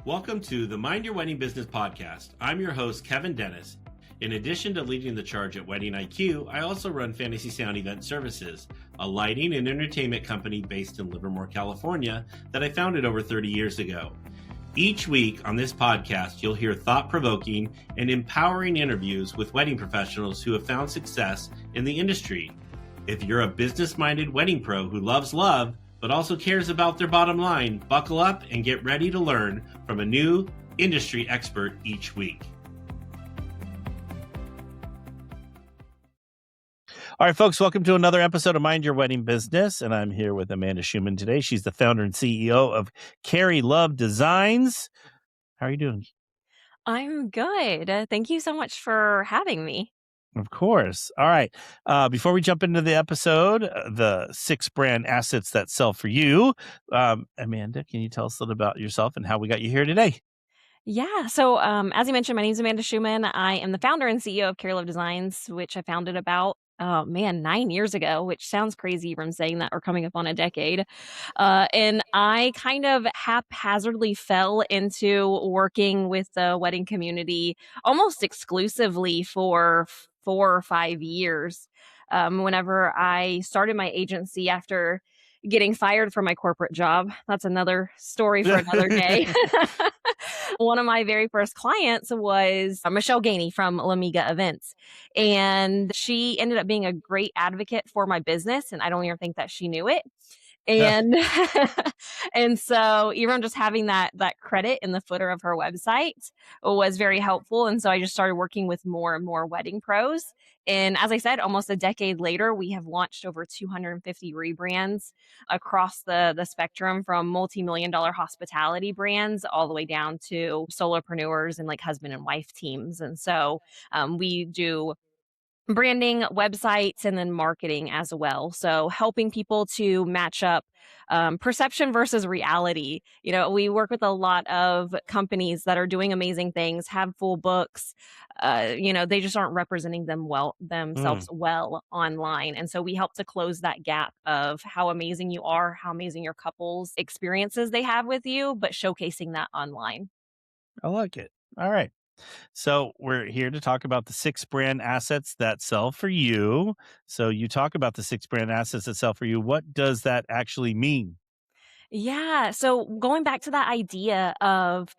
Welcome to the Mind Your Wedding Business podcast. I'm your host, Kevin Dennis. In addition to leading the charge at Wedding IQ, I also run Fantasy Sound Event Services, a lighting and entertainment company based in Livermore, California, that I founded over 30 years ago. Each week on this podcast, you'll hear thought-provoking and empowering interviews with wedding professionals who have found success in the industry. If you're a business-minded wedding pro who loves love, but also cares about their bottom line, buckle up and get ready to learn from a new industry expert each week. All right, folks, welcome to another episode of Mind Your Wedding Business, and I'm here with Amanda Shuman today. She's the founder and CEO of Carrylove Designs. How are you doing? I'm good. Thank you so much for having me. Of course. All right. Before we jump into the episode, the 6 brand assets that sell for you, Amanda, can you tell us a little about yourself and how we got you here today? Yeah. So, as you mentioned, my name is Amanda Shuman. I am the founder and CEO of Carrylove Designs, which I founded about 9 years ago, which sounds crazy from saying that, or coming up on a decade. And I kind of haphazardly fell into working with the wedding community almost exclusively for 4 or 5 years. Whenever I started my agency after getting fired from my corporate job, that's another story for another day. One of my very first clients was Michelle Gainey from Lamiga Events. And she ended up being a great advocate for my business. And I don't even think that she knew it. And and so even just having that credit in the footer of her website was very helpful. And so I just started working with more and more wedding pros. And as I said, almost a decade later, we have launched over 250 rebrands across the spectrum, from multi-million-dollar hospitality brands all the way down to solopreneurs and like husband and wife teams. And so we do branding, websites, and then marketing as well. So helping people to match up perception versus reality. You know, we work with a lot of companies that are doing amazing things, have full books. They just aren't representing themselves well online. And so we help to close that gap of how amazing you are, how amazing your couple's experiences they have with you, but showcasing that online. I like it. All right. So we're here to talk about the 6 brand assets that sell for you. So you talk about the 6 brand assets that sell for you. What does that actually mean? Yeah. So going back to that idea of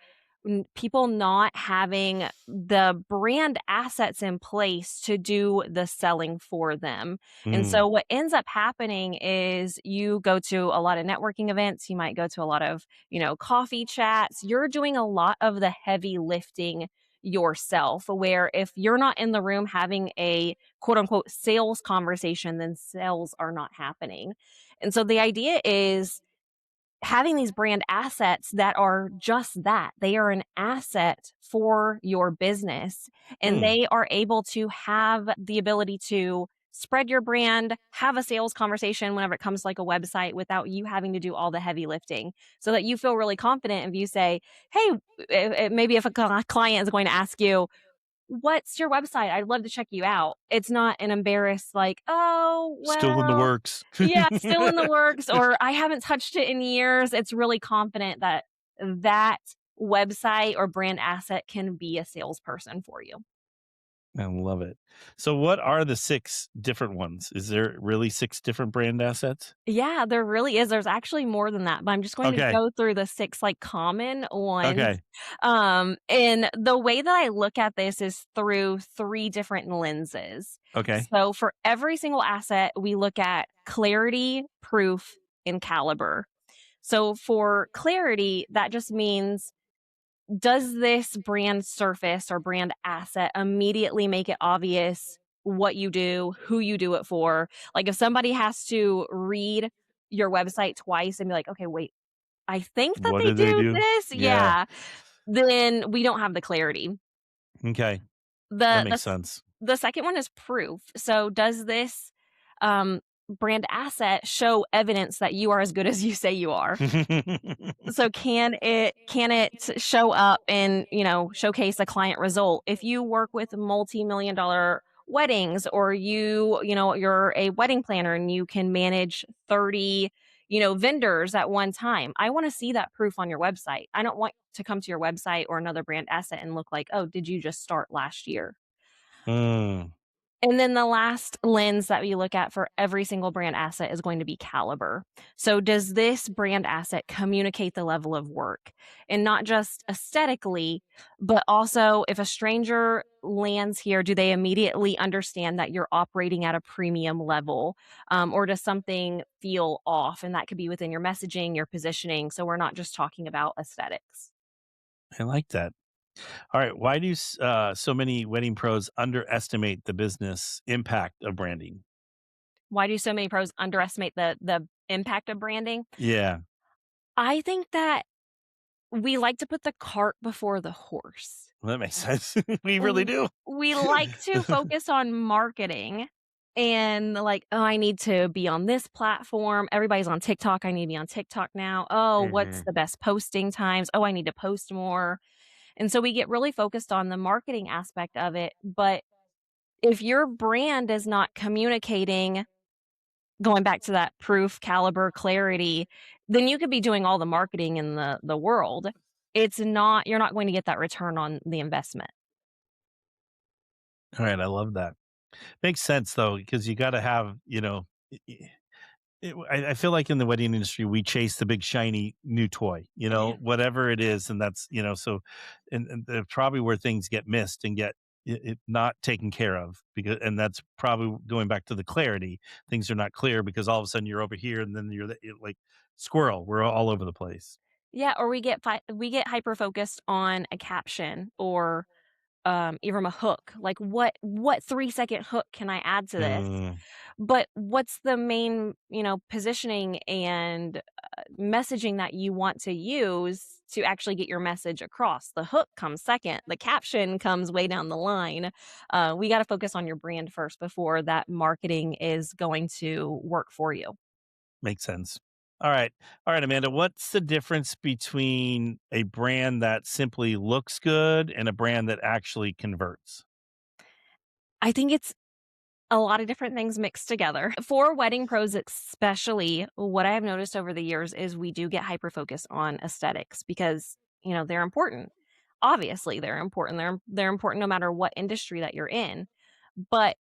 people not having the brand assets in place to do the selling for them. And so what ends up happening is you go to a lot of networking events, you might go to a lot of, coffee chats. You're doing a lot of the heavy lifting yourself, where if you're not in the room having a quote unquote sales conversation, then sales are not happening. And so the idea is having these brand assets that are just that. They are an asset for your business, and they are able to have the ability to spread your brand, have a sales conversation whenever it comes to like a website without you having to do all the heavy lifting, so that you feel really confident if you say, hey, maybe if a client is going to ask you, what's your website? I'd love to check you out. It's not an embarrassed like, oh, well, Still in the works. yeah, still in the works, or I haven't touched it in years. It's really confident that that website or brand asset can be a salesperson for you. I love it. So what are the 6 different ones? Is there really 6 different brand assets? Yeah, there really is. There's actually more than that, but I'm just going to go through the 6 like common ones. Okay. And the way that I look at this is through 3 different lenses. Okay. So for every single asset, we look at clarity, proof, and caliber. So for clarity, that just means, does this brand surface or brand asset immediately make it obvious what you do, who you do it for? Like if somebody has to read your website twice and be like, okay, wait, I think that What they do they do do? this. Yeah. Then we don't have the clarity. Okay. That makes sense. The second one is proof. So does this brand asset show evidence that you are as good as you say you are? So can it show up and, showcase a client result? If you work with multi-million-dollar weddings, or you're a wedding planner and you can manage 30 vendors at one time. I want to see that proof on your website. I don't want to come to your website or another brand asset and look like, oh, did you just start last year? Mm. And then the last lens that we look at for every single brand asset is going to be caliber. So does this brand asset communicate the level of work? And not just aesthetically, but also if a stranger lands here, do they immediately understand that you're operating at a premium level? Or does something feel off? And that could be within your messaging, your positioning. So we're not just talking about aesthetics. I like that. All right. Why do so many wedding pros underestimate the business impact of branding? Why do so many pros underestimate the impact of branding? Yeah, I think that we like to put the cart before the horse. well, that makes sense. We really W do. We like to focus on marketing and like, "Oh, I need to be on this platform. Everybody's on TikTok. I need to be on TikTok now. Oh, what's Hmm. the best posting times? Oh, I need to post more." And so we get really focused on the marketing aspect of it, but if your brand is not communicating, going back to that proof, caliber, clarity, then you could be doing all the marketing in the world. It's not You're not going to get that return on the investment. All right. I love that. Makes sense though, because you got to have, I feel like in the wedding industry, we chase the big shiny new toy, whatever it is. And that's, so, and that's probably where things get missed and get it not taken care of and that's probably going back to the clarity. Things are not clear because all of a sudden you're over here and then you're like squirrel. We're all over the place. Yeah, or we get hyper focused on a caption or, even a hook. Like, what 3-second hook can I add to this? Mm, But what's the main, positioning and, messaging that you want to use to actually get your message across? The hook comes second, the caption comes way down the line. We gotta focus on your brand first before that marketing is going to work for you. makes sense. All right. All right, Amanda, what's the difference between a brand that simply looks good and a brand that actually converts? I think it's a lot of different things mixed together. For wedding pros especially, what I have noticed over the years is we do get hyper focused on aesthetics because, they're important. Obviously, they're important. They're important no matter what industry that you're in. But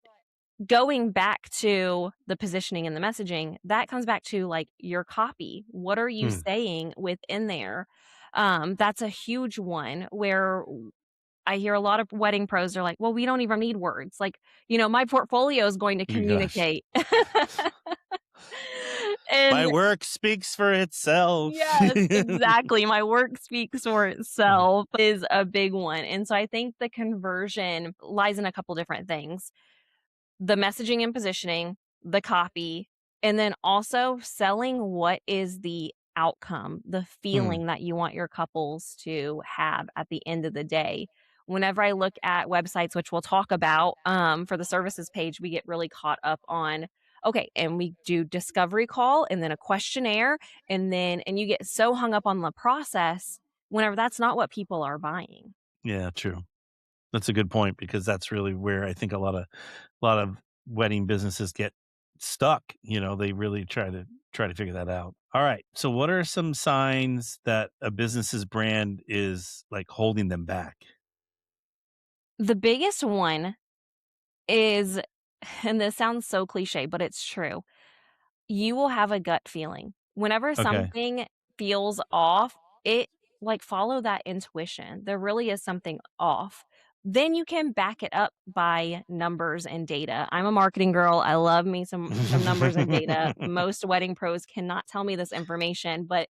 going back to the positioning and the messaging, that comes back to like your copy. What are you Hmm. saying within there? That's a huge one where I hear a lot of wedding pros are like, "Well, we don't even need words." Like, my portfolio is going to You gosh. communicate. And My work speaks for itself. yes, exactly. My work speaks for Mhm. itself is a big one. And so I think the conversion lies in a couple different things. The messaging and positioning, the copy, and then also selling what is the outcome, the Mm, feeling that you want your couples to have at the end of the day. Whenever I look at websites, which we'll talk about for the services page, we get really caught up on, okay, and we do discovery call and then a questionnaire, and you get so hung up on the process whenever that's not what people are buying. yeah, true. That's a good point because that's really where I think a lot of wedding businesses get stuck. They really try to figure that out. All right. So what are some signs that a business's brand is like holding them back? The biggest one is, and this sounds so cliche, but it's true. You will have a gut feeling. Whenever Okay. something feels off, it like follow that intuition. There really is something off. Then you can back it up by numbers and data. I'm a marketing girl. I love me some numbers and data. Most wedding pros cannot tell me this information, but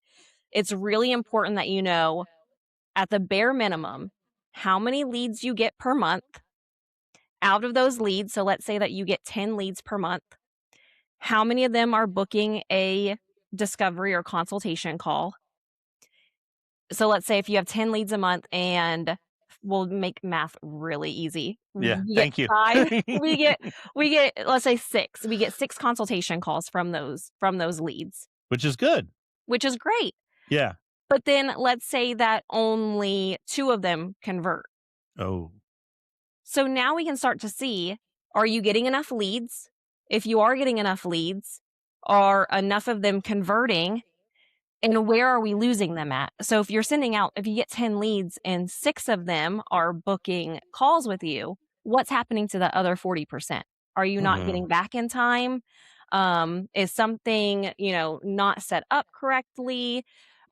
it's really important that you know at the bare minimum how many leads you get per month out of those leads. So let's say that you get 10 leads per month. How many of them are booking a discovery or consultation call? So let's say if you have 10 leads a month and we'll make math really easy. Yeah. We get Thank you. 5, we get let's say 6. We get 6 consultation calls from those leads, Which is good. which is great. Yeah. But then let's say that only 2 of them convert. Oh. So now we can start to see, are you getting enough leads? If you are getting enough leads, are enough of them converting, and where are we losing them at? So if you get 10 leads and 6 of them are booking calls with you, what's happening to the other 40%? Are you not getting back in time? Is something, not set up correctly?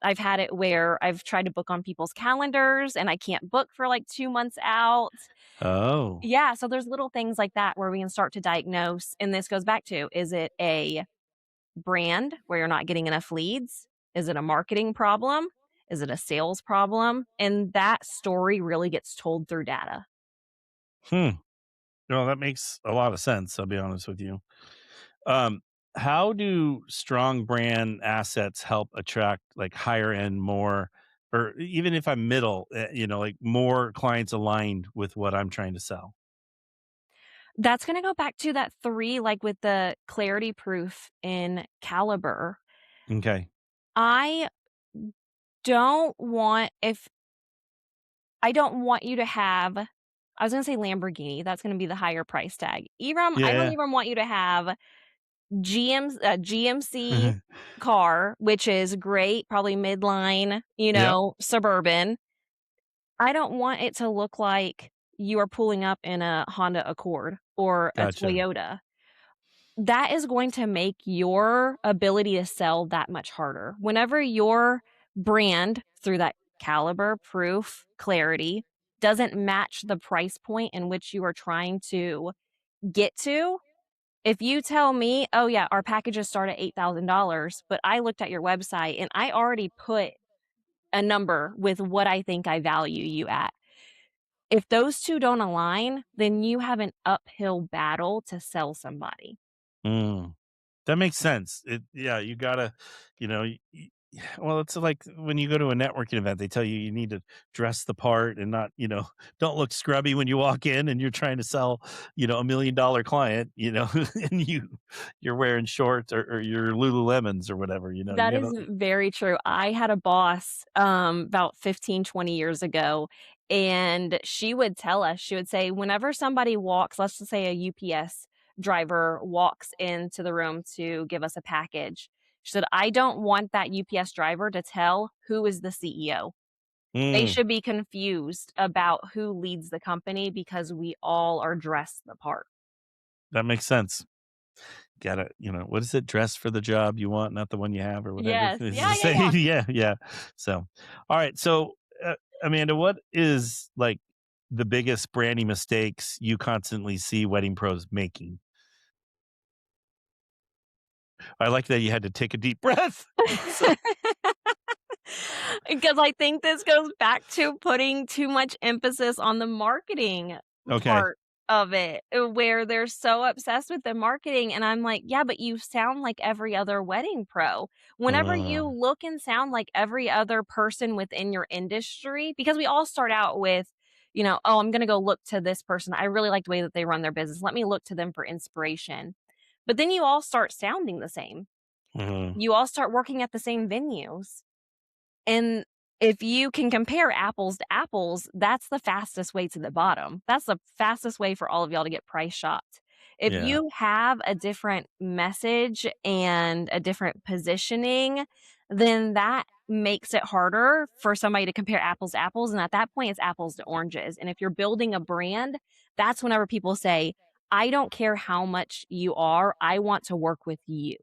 I've had it where I've tried to book on people's calendars and I can't book for like 2 months out. Oh. Yeah, so there's little things like that where we can start to diagnose. And this goes back to, is it a brand where you're not getting enough leads? Is it a marketing problem? Is it a sales problem? And that story really gets told through data. No, that makes a lot of sense. I'll be honest with you. How do strong brand assets help attract like higher end more, or even if I'm middle, like more clients aligned with what I'm trying to sell? That's going to go back to that 3, like with the clarity proof in caliber. Okay. I don't want you to have, I was going to say Lamborghini. That's going to be the higher price tag. I don't Yeah. even want you to have GMC car, which is great, probably midline, Yep. suburban. I don't want it to look like you are pulling up in a Honda Accord or a Gotcha. Toyota. That is going to make your ability to sell that much harder. Whenever your brand, through that caliber, proof, clarity, doesn't match the price point in which you are trying to get to, if you tell me, oh yeah, our packages start at $8,000, but I looked at your website and I already put a number with what I think I value you at. If those two don't align, then you have an uphill battle to sell somebody. That makes sense. You gotta, well, it's like when you go to a networking event, they tell you need to dress the part and not, don't look scrubby when you walk in and you're trying to sell, $1 million client, and you're wearing shorts or your Lululemons or whatever, you That is gotta, very true. I had a boss, about 15, 20 years ago, and she would say, whenever somebody walks, let's just say a UPS driver walks into the room to give us a package, she said, I don't want that UPS driver to tell who is the CEO. They Mm, should be confused about who leads the company because we all are dressed the part. that makes sense. Gotta, what is it? Dress for the job you want, not the one you have, or whatever. Yes. Is Yeah, the yeah, yeah. saying? Yeah, yeah. So, all right. So, Amanda, what is like the biggest branding mistakes you constantly see wedding pros making? I like that you had to take a deep breath. So, Because I think this goes back to putting too much emphasis on the marketing okay. part of it, where they're so obsessed with the marketing. And I'm like, yeah, but you sound like every other wedding pro. Whenever you Uh, look and sound like every other person within your industry, because we all start out with, oh, I'm going to go look to this person. I really like the way that they run their business. Let me look to them for inspiration. But then you all start sounding the same. uh, You all start working at the same venues. And if you can compare apples to apples, that's the fastest way to the bottom. That's the fastest way for all of y'all to get price shopped. If yeah, you have a different message and a different positioning, then that makes it harder for somebody to compare apples to apples. And at that point, it's apples to oranges. And if you're building a brand, that's whenever people say, I don't care how much you are, I want to work with you.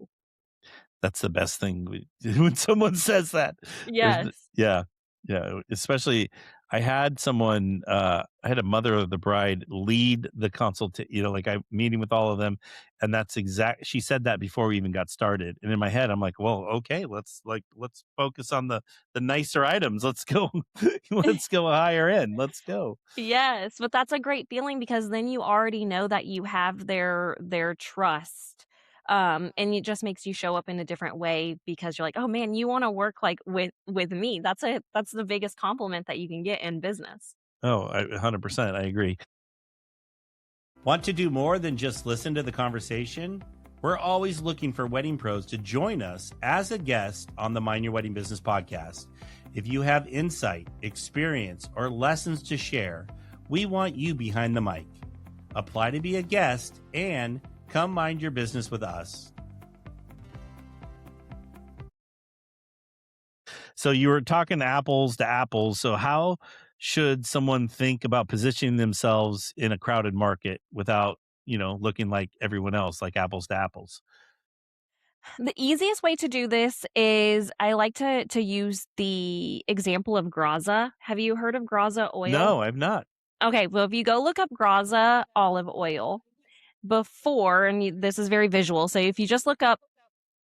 that's the best thing when someone says that. Yes. Yeah, yeah. Especially, I had someone, I had a mother of the bride lead the consult, like I meeting with all of them, and that's exact. She said that before we even got started, and in my head, I'm like, well, okay, let's focus on the nicer items. Let's go, let's go higher end. Let's go. Yes, but that's a great feeling because then you already know that you have their trust. And it just makes you show up in a different way because you're like, "Oh man, you want to work like with me." That's the biggest compliment that you can get in business. Oh, 100%. I agree. Want to do more than just listen to the conversation? We're always looking for wedding pros to join us as a guest on the Mind Your Wedding Business podcast. If you have insight, experience, or lessons to share, we want you behind the mic. Apply to be a guest and come mind your business with us. So you were talking apples to apples. So how should someone think about positioning themselves in a crowded market without, looking like everyone else, like apples to apples? The easiest way to do this is I like to use the example of Graza. Have you heard of Graza oil? No, I've not. Okay, well, if you go look up Graza olive oil before, and this is very visual, so if you just look up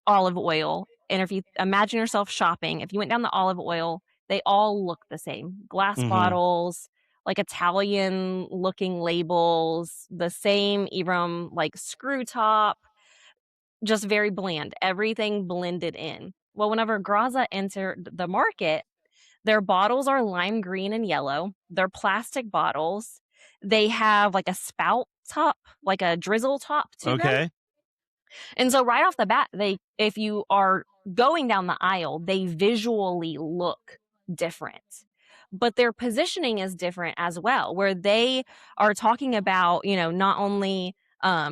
olive oil, and if you imagine yourself shopping, if you went down the olive oil, they all look the same. Glass Hmm. bottles, like Italian looking labels, the same even like screw top, just very bland, everything blended in. Well, whenever Graza entered the market, their bottles are lime green and yellow. They're plastic bottles. They have like a spout top, like a drizzle top to them. Okay. And so right off the bat, if you are going down the aisle, they visually look different. But their positioning is different as well, where they are talking about, not only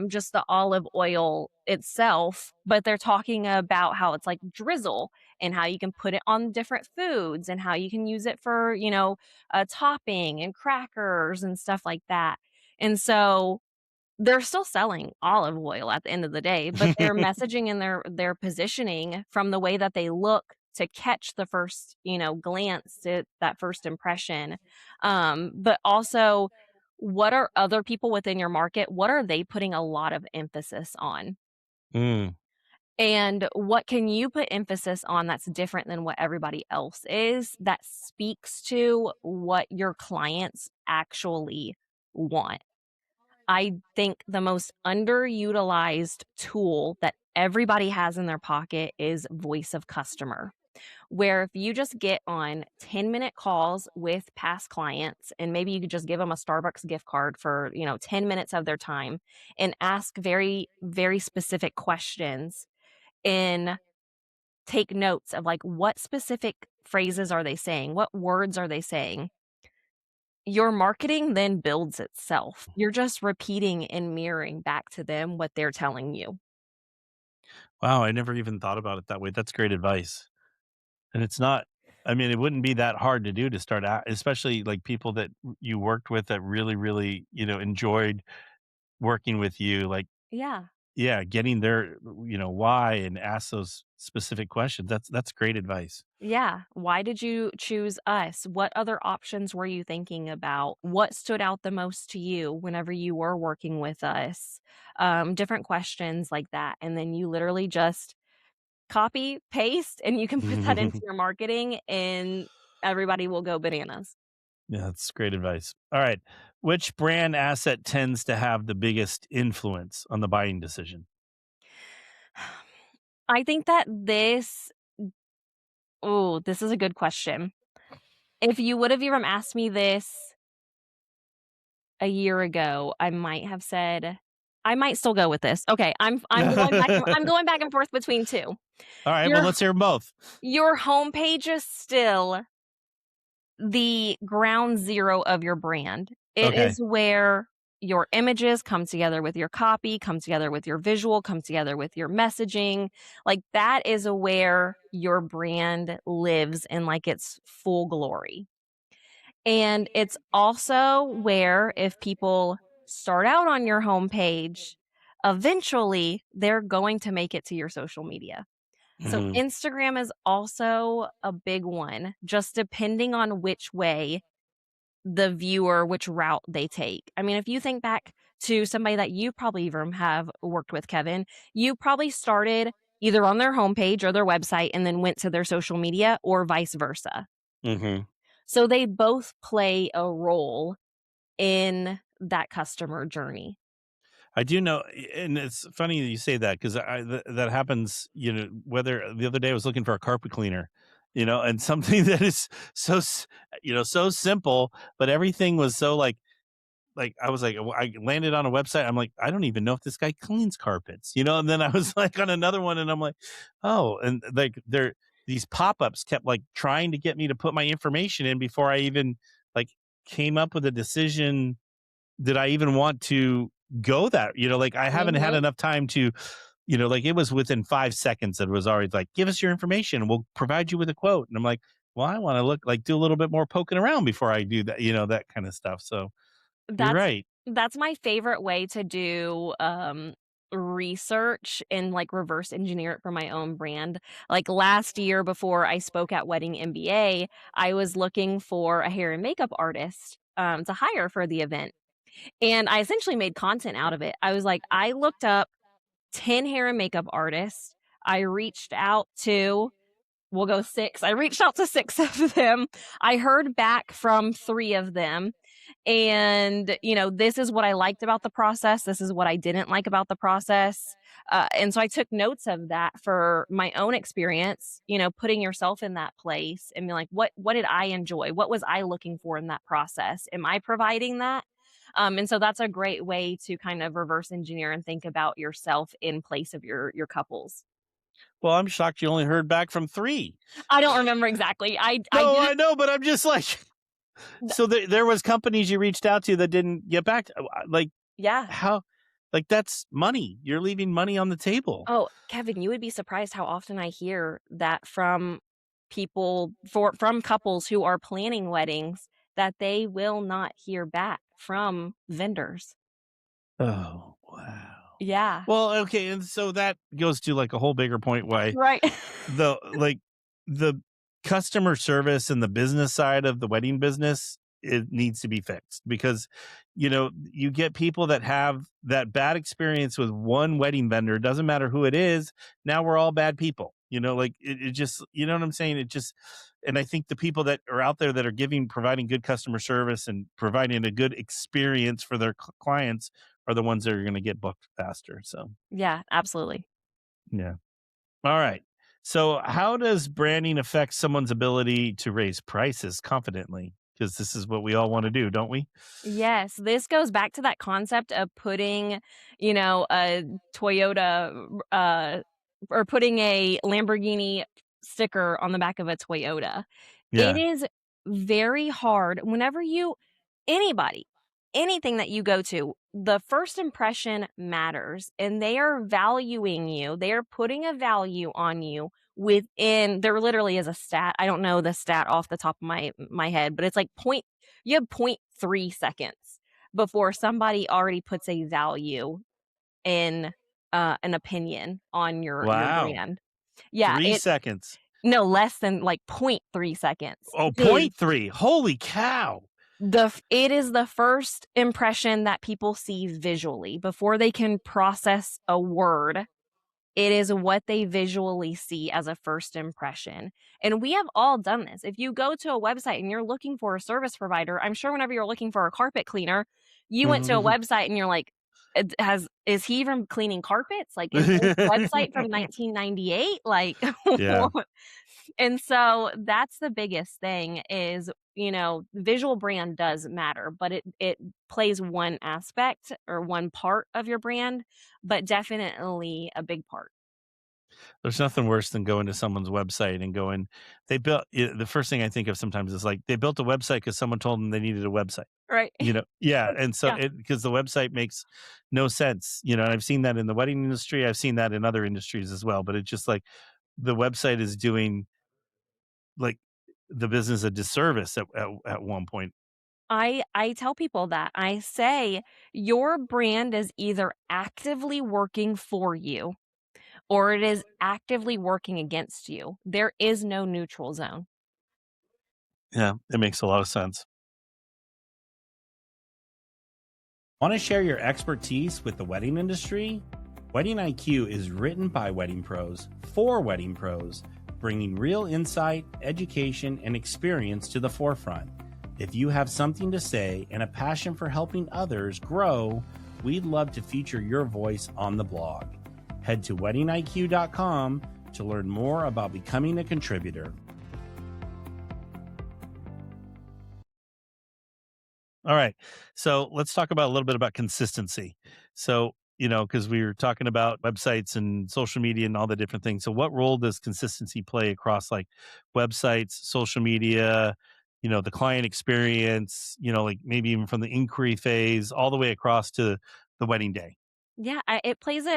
just the olive oil itself, but they're talking about how it's like drizzle and how you can put it on different foods and how you can use it for, topping and crackers and stuff like that. And so they're still selling olive oil at the end of the day, but their messaging and their positioning from the way that they look to catch the first, glance at that first impression. But also, what are other people within your market, what are they putting a lot of emphasis on? Mm. And what can you put emphasis on that's different than what everybody else is, that speaks to what your clients actually want? I think the most underutilized tool that everybody has in their pocket is voice of customer. Where if you just get on 10-minute calls with past clients and maybe you could just give them a Starbucks gift card for, 10 minutes of their time and ask very, very specific questions and take notes of like what specific phrases are they saying? What words are they saying? Your marketing then builds itself. You're just repeating and mirroring back to them what they're telling you. Wow, I never even thought about it that way. That's great advice. And it's not, I mean, it wouldn't be that hard to do to start out, especially like people that you worked with that really, really, enjoyed working with you. Like, Yeah. yeah, getting their, why and ask those specific questions. That's great advice. Yeah. Why did you choose us? What other options were you thinking about? What stood out the most to you whenever you were working with us? Different questions like that. And then you literally just copy, paste, and you can put that into your marketing and everybody will go bananas. Yeah, that's great advice. All right. Which brand asset tends to have the biggest influence on the buying decision? I think that this is a good question. If you would have even asked me this a year ago, I might have said I might still go with this. Okay, I'm going back and forth between 2. All right, well, Your let's hear 'em both. your homepage is still the ground zero of your brand. It Okay. is where your images come together with your copy, come together with your visual, come together with your messaging. Like, that is where your brand lives in, like, its full glory. And it's also where if people start out on your homepage, eventually they're going to make it to your social media. So Mhm. Instagram is also a big one, just depending on which way the viewer, which route they take. I mean, if you think back to somebody that you probably even have worked with, Kevin, you probably started either on their homepage or their website and then went to their social media or vice versa. Mhm. So they both play a role in that customer journey. I do know, and it's funny that you say that because that happens. Whether the other day I was looking for a carpet cleaner, and something that is so simple, but everything was so like I was like, I landed on a website. I'm like, I don't even know if this guy cleans carpets, and then I was like on another one, and I'm like, oh, and like these pop ups kept like trying to get me to put my information in before I even like came up with a decision. Did I even want to go that, like I haven't had Mhm. enough time to like it was within 5 seconds that it was already like, give us your information and we'll provide you with a quote. And I'm like, well, I want to do a little bit more poking around before I do that, that kind of stuff. So you're That's right. that's my favorite way to do, research and, like, reverse engineer it for my own brand. Like, last year before I spoke at Wedding MBA, I was looking for a hair and makeup artist, to hire for the event, and I essentially made content out of it. I was like, I looked up 10 hair and makeup artists. I reached out to we'll go 6. I reached out to 6 of them. I heard back from 3 of them. And, this is what I liked about the process. This is what I didn't like about the process. And so I took notes of that for my own experience, putting yourself in that place and being like, what did I enjoy? What was I looking for in that process? Am I providing that? And so that's a great way to kind of reverse engineer and think about yourself in place of your couples. Well, I'm shocked you only heard back from 3. I don't remember exactly. I No, did I know, but I'm just like, so there was companies you reached out to that didn't get back. Like, yeah. how? Like, that's money. You're leaving money on the table. Oh, Kevin, you would be surprised how often I hear that from from couples who are planning weddings that they will not hear back from vendors. Oh, wow. Yeah. Well, okay, and so that goes to like a whole bigger point why Right. the like the customer service and the business side of the wedding business, it needs to be fixed because you get people that have that bad experience with one wedding vendor, doesn't matter who it is. Now we're all bad people, like it just, you know what I'm saying? It just, and I think the people that are out there that are providing good customer service and providing a good experience for their clients are the ones that are going to get booked faster. So Yeah, absolutely. yeah. All right. So, how does branding affect someone's ability to raise prices confidently? Because this is what we all want to do, don't we? Yes, this goes back to that concept of putting, a Toyota, or putting a Lamborghini sticker on the back of a Toyota. It Yeah. is very hard whenever anybody, anything that you go to, the first impression matters and they are valuing you. They are putting a value on you there literally is a stat. I don't know the stat off the top of my head, but it's like you have 0.3 seconds before somebody already puts a value in an opinion on your Wow. brand. Yeah, 3 seconds. no, less than like 0.3 seconds. Oh, 0.3. Holy cow. It is the first impression that people see visually before they can process a word. It is what they visually see as a first impression. And we have all done this. If you go to a website and you're looking for a service provider, I'm sure whenever you're looking for a carpet cleaner, you went to a website and you're like, is he even cleaning carpets? Like, is this website from 1998? Like, Yeah. and so that's the biggest thing is, visual brand does matter, but it plays one aspect or one part of your brand, but definitely a big part. There's nothing worse than going to someone's website and the first thing I think of sometimes is like they built a website because someone told them they needed a website. Right. Yeah. And so Yeah. because the website makes no sense, and I've seen that in the wedding industry. I've seen that in other industries as well, but it's just like the website is doing like the business a disservice at one point. I tell people that. I say your brand is either actively working for you or it is actively working against you. There is no neutral zone. Yeah, it makes a lot of sense. Want to share your expertise with the wedding industry? Wedding IQ is written by wedding pros for wedding pros, bringing real insight, education, and experience to the forefront. If you have something to say and a passion for helping others grow, we'd love to feature your voice on the blog. Head to weddingiq.com to learn more about becoming a contributor. All right. So let's talk about a little bit about consistency. So, because we were talking about websites and social media and all the different things. So what role does consistency play across like websites, social media, the client experience, like maybe even from the inquiry phase all the way across to the wedding day? Yeah, it plays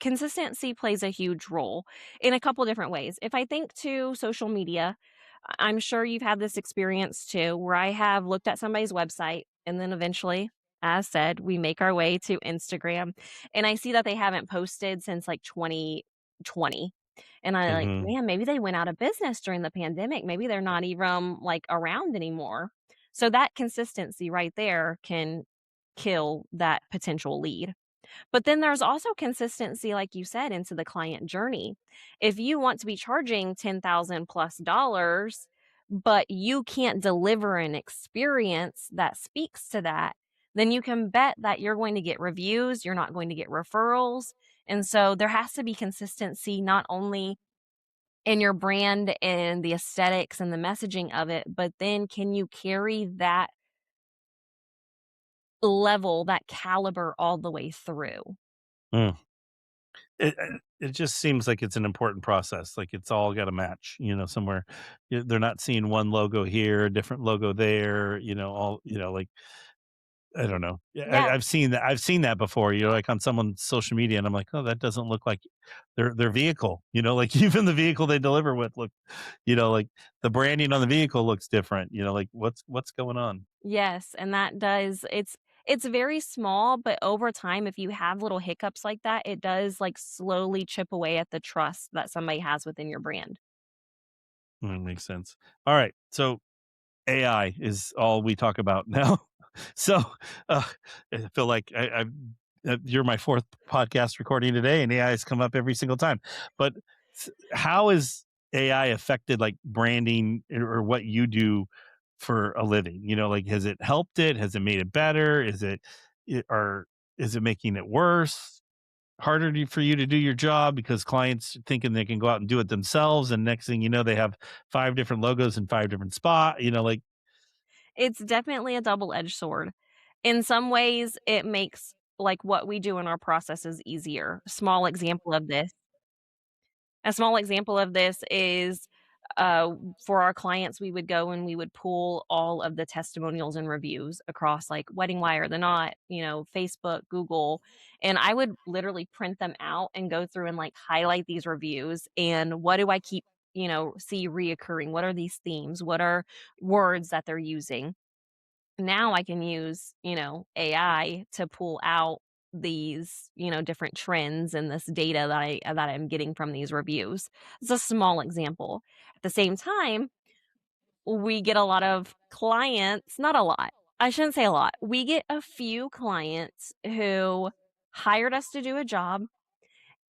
consistency plays a huge role in a couple different ways. If I think to social media, I'm sure you've had this experience too, where I have looked at somebody's website and then eventually, as said, we make our way to Instagram and I see that they haven't posted since like 2020. And I like, Hmm. man, maybe they went out of business during the pandemic. Maybe they're not even like around anymore. So that consistency right there can kill that potential lead. But then there's also consistency, like you said, into the client journey. If you want to be charging 10,000 plus dollars, but you can't deliver an experience that speaks to that, then you can bet that you're going to get reviews, you're not going to get referrals. And so there has to be consistency not only in your brand and the aesthetics and the messaging of it, but then can you carry that level, that caliber all the way through? Mm. It just seems like it's an important process. Like it's all got to match, somewhere. They're not seeing one logo here, a different logo there. All like I don't know. Yeah, Yeah. I've seen that. I've seen that before. Like on someone's social media, and I'm like, oh, that doesn't look like their vehicle. Like even the vehicle they deliver with look, like the branding on the vehicle looks different. Like what's going on? Yes, and that does it's very small, but over time, if you have little hiccups like that, it does, like, slowly chip away at the trust that somebody has within your brand. Makes sense. All right, so AI is all we talk about now. So, uh, I feel like you're my fourth podcast recording today, and AI has come up every single time. But how is AI affected like branding or what you do for a living? Like has it helped it? Has it made it better? Or is it making it worse? Harder for you to do your job because clients thinking they can go out and do it themselves, and next thing you know, they have five different logos in five different spot. Like It's definitely a double-edged sword. In some ways, it makes, like, what we do in our processes easier. A small example of this is, for our clients, we would go and we would pull all of the testimonials and reviews across like Wedding Wire, The Knot, Facebook, Google, and I would literally print them out and go through and like highlight these reviews and what do I keep, see reoccurring? What are these themes? What are words that they're using? Now I can use, AI to pull out these, different trends and this data that I'm getting from these reviews. It's a small example. At the same time, we get a lot of clients, not a lot. I shouldn't say a lot. We get a few clients who hired us to do a job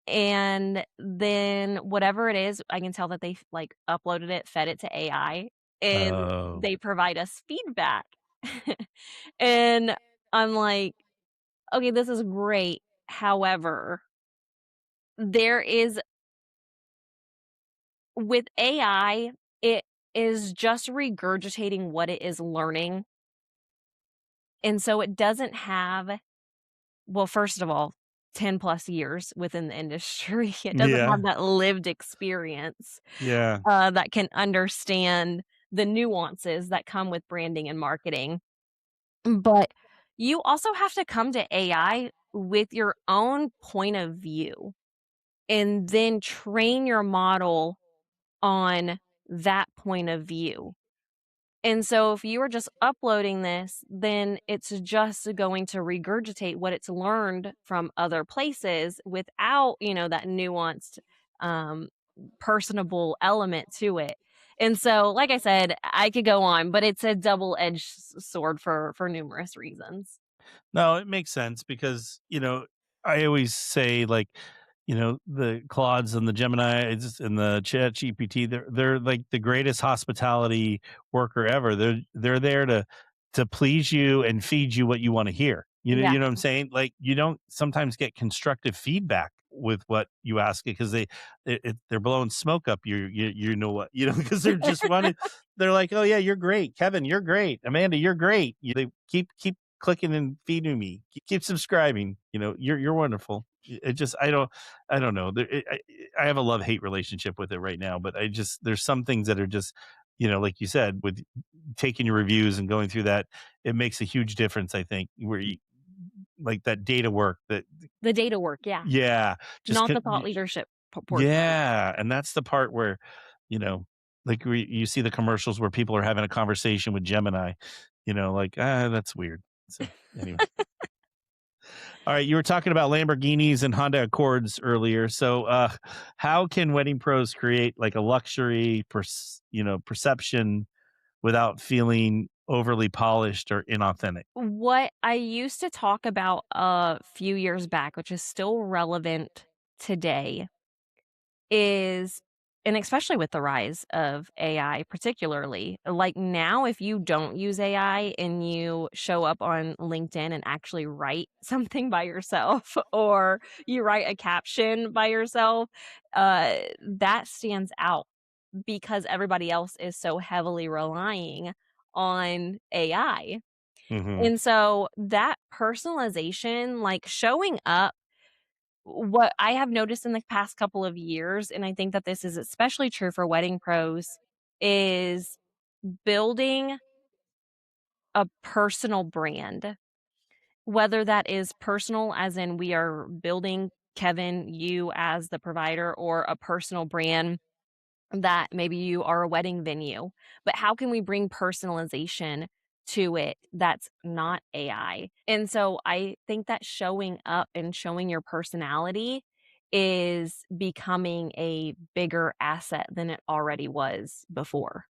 and then whatever it is, I can tell that they like uploaded it, fed it to AI, and oh they provide us feedback. And I'm like, "Okay, this is great." However, there is with AI, it is just regurgitating what it is learning, and so it doesn't have well, first of all, 10 plus years within the industry. It doesn't yeah, have that lived experience, yeah. that can understand the nuances that come with branding and marketing. But you also have to come to AI with your own point of view and then train your model on that point of view. And so if you are just uploading this, then it's just going to regurgitate what it's learned from other places without, that nuanced, um, personable element to it. And so, like I said, I could go on, but it's a double-edged sword for numerous reasons. No, it makes sense because, I always say like, the Claudes and the Gemini and the Chat GPT, they're like the greatest hospitality worker ever. They're there to please you and feed you what you want to hear. Yeah. You know what I'm saying? Like you don't sometimes get constructive feedback with what you ask it because they're blowing smoke up you know what because they're just wanting they're like, oh yeah, you're great, Kevin, you're great, Amanda, you're great. They keep clicking and feeding me. Keep subscribing. You're wonderful. It just I don't know. I have a love hate relationship with it right now, but there's some things that are just like you said with taking your reviews and going through that, it makes a huge difference. I think where like that data work that The data work, yeah, just not the thought leadership portion. yeah, and that's the part where, you know, like you see the commercials where people are having a conversation with Gemini, like, that's weird. So anyway. All right, you were talking about Lamborghinis and Honda Accords earlier. So, how can wedding pros create like a luxury, perception without feeling overly polished or inauthentic? What I used to talk about a few years back, which is still relevant today, is and especially with the rise of AI particularly, like, now if you don't use AI and you show up on LinkedIn and actually write something by yourself or you write a caption by yourself, that stands out because everybody else is so heavily relying on AI. Hmm. And so that personalization, like showing up, what I have noticed in the past couple of years, and I think that this is especially true for wedding pros, is building a personal brand. Whether that is personal, as in we are building Kevin, you as the provider, or a personal brand that maybe you are a wedding venue, but how can we bring personalization to it that's not AI? And so I think that showing up and showing your personality is becoming a bigger asset than it already was before.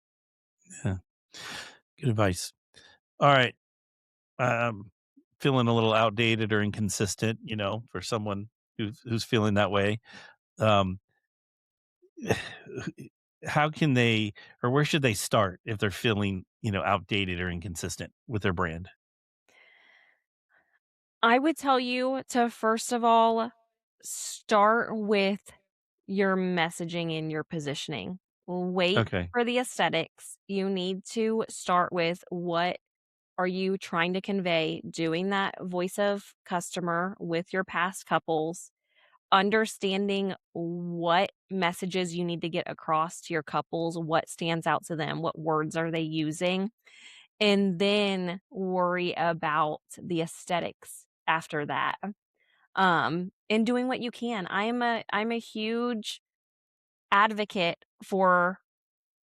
Yeah, good advice. All right, um, feeling a little outdated or inconsistent, for someone who's feeling that way. Um, how can they, or where should they start if they're feeling, outdated or inconsistent with their brand? I would tell you to first of all start with your messaging and your positioning. Wait Okay. for the aesthetics. You need to start with what are you trying to convey, doing that voice of customer with your past couples, understanding what messages you need to get across to your couples, what stands out to them, what words are they using, and then worry about the aesthetics after that. And doing what you can. I'm a huge advocate for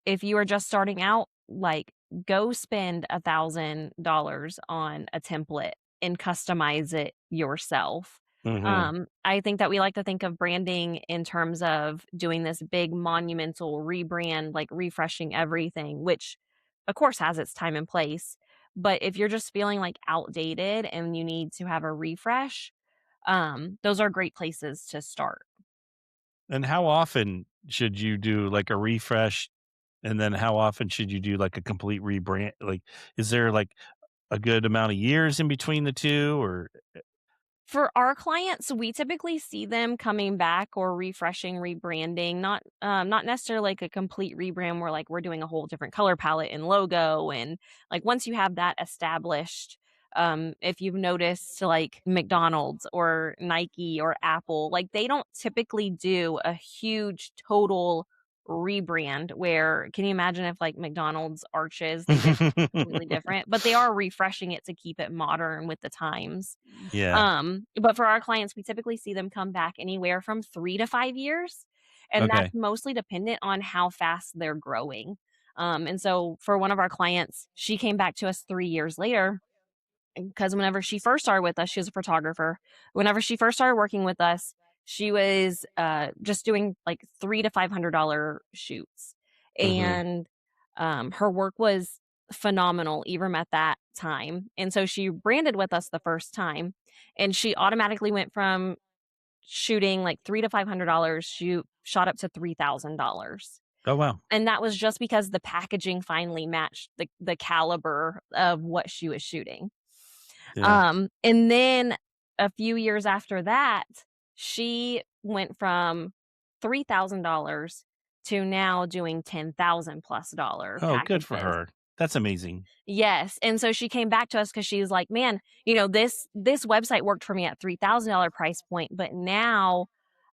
if you are just starting out, like, go spend $1,000 on a template and customize it yourself. Hmm. I think that we like to think of branding in terms of doing this big monumental rebrand, like refreshing everything, which of course has its time and place. But if you're just feeling like outdated and you need to have a refresh, those are great places to start. And how often should you do like a refresh? And then how often should you do like a complete rebrand? Like, is there like a good amount of years in between the two or For our clients, we typically see them coming back or refreshing, rebranding, not necessarily like a complete rebrand where, like, we're doing a whole different color palette and logo, and, like, once you have that established, if you've noticed, like, McDonald's or Nike or Apple, like, they don't typically do a huge total rebrand where can you imagine if, like, McDonald's arches, they did completely different, but they are refreshing it to keep it modern with the times. Yeah. But for our clients, we typically see them come back anywhere from 3 to 5 years, and that's Okay. mostly dependent on how fast they're growing. And so for one of our clients, she came back to us 3 years later because whenever she first started with us, she was a photographer. Whenever she first started working with us, she was, just doing, like, $3 to $500 shoots, Hmm. and, her work was phenomenal even at that time, and so she branded with us the first time, and she automatically went from shooting, like, $3 to $500, shot up to $3,000, Oh, wow. and that was just because the packaging finally matched the caliber of what she was shooting. Yeah. And then a few years after that, she went from $3,000 to now doing 10,000 plus dollar Oh, good for packages. her. That's amazing. Yes, and so she came back to us because she was like, "Man, this website worked for me at $3,000 price point, but now,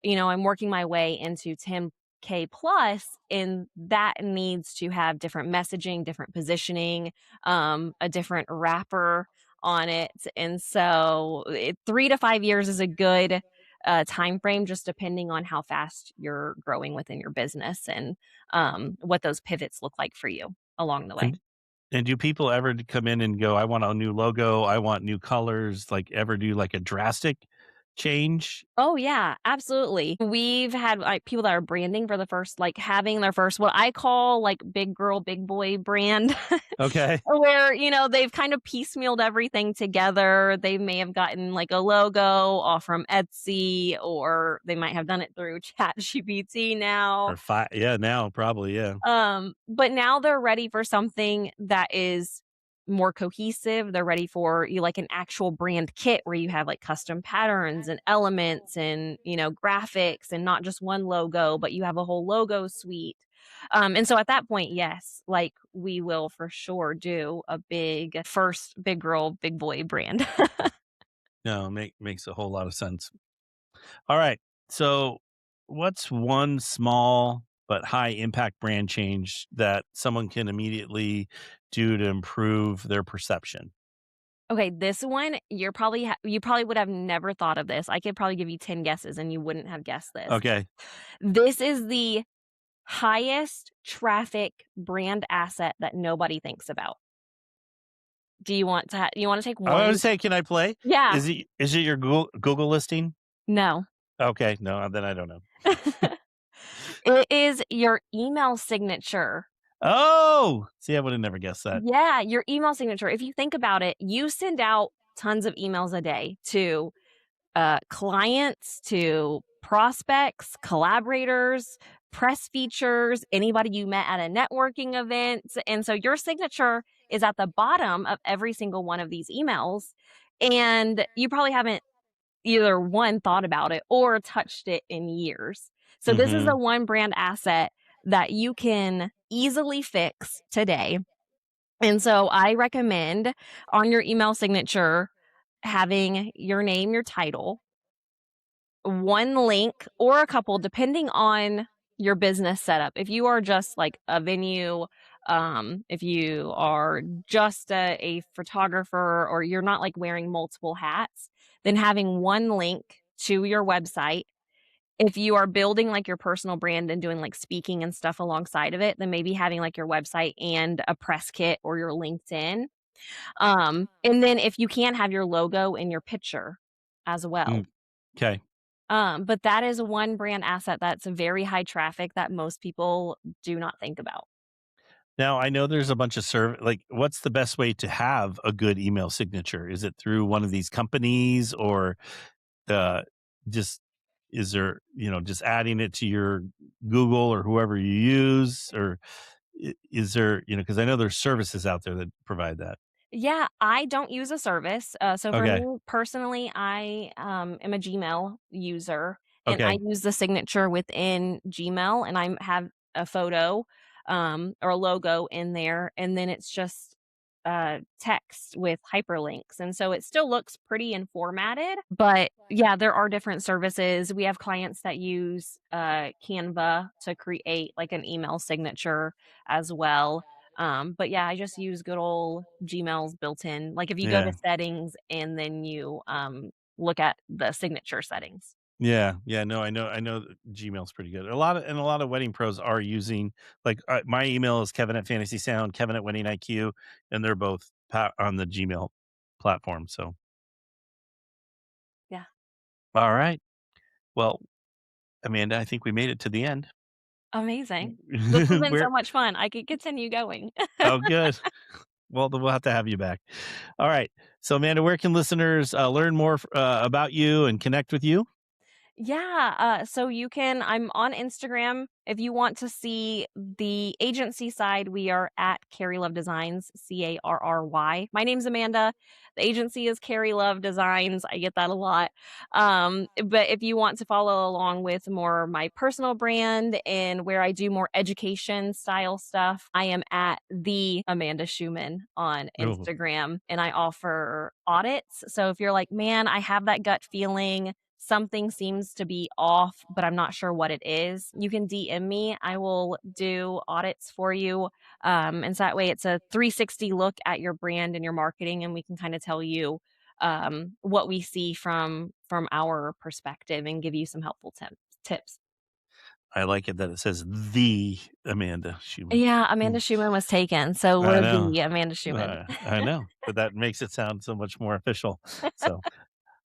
I'm working my way into 10K plus, and that needs to have different messaging, different positioning, a different wrapper on it. And so 3 to 5 years is a good time frame, just depending on how fast you're growing within your business and what those pivots look like for you along the way. And do people ever come in and go, I want a new logo, I want new colors, like ever do like a drastic change? Oh yeah, absolutely. We've had like people that are branding for the first, like having their first, what I call like big girl, big boy brand, Okay. where, they've kind of piecemealed everything together. They may have gotten like a logo off from Etsy, or they might have done it through ChatGPT now. Or five. Yeah, now probably. Yeah. But now they're ready for something that is more cohesive. They're ready for you like an actual brand kit where you have like custom patterns and elements and, graphics and not just one logo, but you have a whole logo suite. And so at that point, yes, like we will for sure do a big first big girl, big boy brand. No, makes a whole lot of sense. All right. So, what's one small but high impact brand change that someone can immediately do to improve their perception? Okay, this one you probably would have never thought of this. I could probably give you 10 guesses and you wouldn't have guessed this. Okay. This is the highest traffic brand asset that nobody thinks about. Do you want to you wanna take I one? would say, can I play? Yeah. Is it your Google listing? No. Okay. No, then I don't know. It is your email signature. Oh, see, I would have never guessed that. Yeah, your email signature. If you think about it, you send out tons of emails a day to clients, to prospects, collaborators, press features, anybody you met at a networking event. And so your signature is at the bottom of every single one of these emails. And you probably haven't either one thought about it or touched it in years. So this is Mm-hmm. the one brand asset that you can easily fix today. And so I recommend on your email signature having your name, your title, one link or a couple depending on your business setup. If you are just like a venue, if you are just a photographer or you're not like wearing multiple hats, then having one link to your website. If you are building like your personal brand and doing like speaking and stuff alongside of it, then maybe having like your website and a press kit or your LinkedIn. And then if you can have your logo in your picture as well. Okay. But that is one brand asset that's very high traffic that most people do not think about. Now I know there's a bunch of like, what's the best way to have a good email signature? Is it through one of these companies, or uh, just is there, just adding it to your Google or whoever you use, or is there, because I know there's services out there that provide that. Yeah, I don't use a service. So for Okay. me personally, I am a Gmail user and I Okay. use the signature within Gmail and I have a photo or a logo in there. And then it's just text with hyperlinks. And so it still looks pretty and formatted. But yeah, there are different services. We have clients that use Canva to create like an email signature as well. But yeah, I just use good old Gmail's built in. Like if you go to Yeah. settings and then you look at the signature settings. Yeah, yeah, no, I know that Gmail's pretty good. A lot of wedding pros are using, like, my email is Kevin at Fantasy Sound, Kevin at Wedding IQ, and they're both on the Gmail platform. So, Yeah. all right. Well, Amanda, I think we made it to the end. Amazing. This has been so We're much fun. I could continue going. oh, good. Well, then we'll have to have you back. All right. So, Amanda, where can listeners learn more about you and connect with you? Yeah, so I'm on Instagram. If you want to see the agency side, we are at Carrylove Designs, Carry. My name's Amanda. The agency is Carrylove Designs. I get that a lot. But if you want to follow along with more my personal brand and where I do more education style stuff, I am at the Amanda Shuman on Oh, Instagram and I offer audits. So if you're like, man, I have that gut feeling something seems to be off, but I'm not sure what it is, you can DM me. I will do audits for you. And so that way it's a 360 look at your brand and your marketing, and we can kind of tell you what we see from our perspective and give you some helpful tips. I like it that it says the Amanda Shuman. Yeah, Amanda Shuman was taken, so I we're know. the Amanda Shuman. I know, but that makes it sound so much more official. So,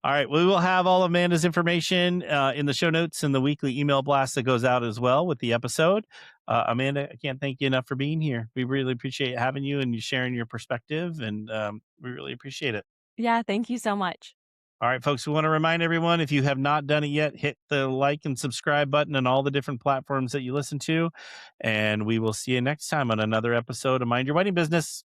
all right, we will have all Amanda's information in the show notes and the weekly email blast that goes out as well with the episode. Amanda, I can't thank you enough for being here. We really appreciate having you and you sharing your perspective, and we really appreciate it. Yeah, thank you so much. All right, folks, we want to remind everyone, if you have not done it yet, hit the like and subscribe button on all the different platforms that you listen to. And we will see you next time on another episode of Mind Your Wedding Business.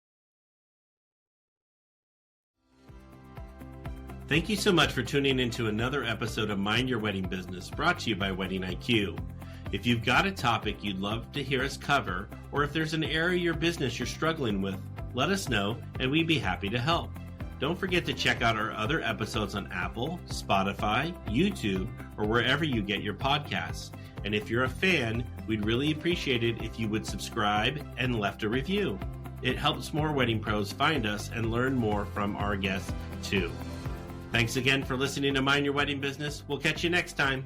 Thank you so much for tuning into another episode of Mind Your Wedding Business, brought to you by Wedding IQ. If you've got a topic you'd love to hear us cover, or if there's an area of your business you're struggling with, let us know and we'd be happy to help. Don't forget to check out our other episodes on Apple, Spotify, YouTube, or wherever you get your podcasts. And if you're a fan, we'd really appreciate it if you would subscribe and left a review. It helps more wedding pros find us and learn more from our guests too. Thanks again for listening to Mind Your Wedding Business. We'll catch you next time.